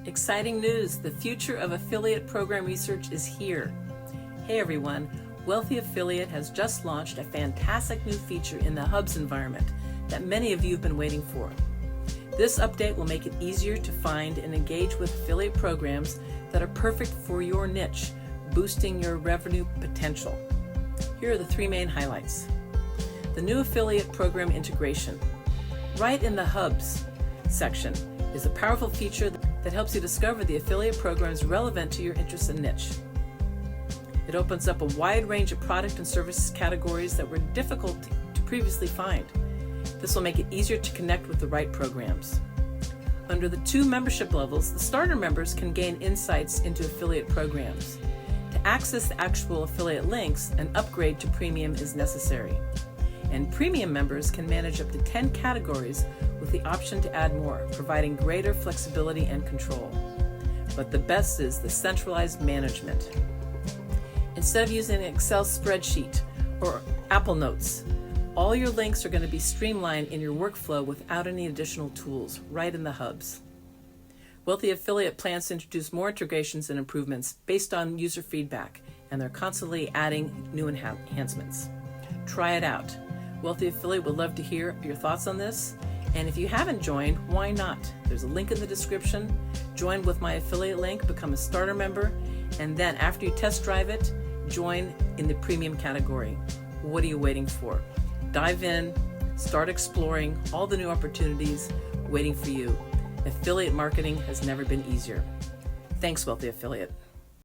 Exciting news! The future of affiliate program research is here. Hey everyone, Wealthy Affiliate has just launched a fantastic new feature in the Hubs environment that many of you have been waiting for. This update will make it easier to find and engage with affiliate programs that are perfect for your niche, boosting your revenue potential. Here are the three main highlights. The new affiliate program integration. Right in the Hubs section is a powerful feature that helps you discover the affiliate programs relevant to your interest and niche. It opens up a wide range of product and service categories that were difficult to previously find. This will make it easier to connect with the right programs. Under the two membership levels, the starter members can gain insights into affiliate programs. To access the actual affiliate links, an upgrade to premium is necessary. And premium members can manage up to 10 categories with the option to add more, providing greater flexibility and control. But the best is the centralized management. Instead of using an Excel spreadsheet or Apple Notes, all your links are going to be streamlined in your workflow without any additional tools, right in the Hubs. Wealthy Affiliate plans to introduce more integrations and improvements based on user feedback, and they're constantly adding new enhancements. Try it out. Wealthy Affiliate would love to hear your thoughts on this. And if you haven't joined, why not? There's a link in the description. Join with my affiliate link, become a starter member, and then after you test drive it, join in the premium category. What are you waiting for? Dive in, start exploring all the new opportunities waiting for you. Affiliate marketing has never been easier. Thanks, Wealthy Affiliate.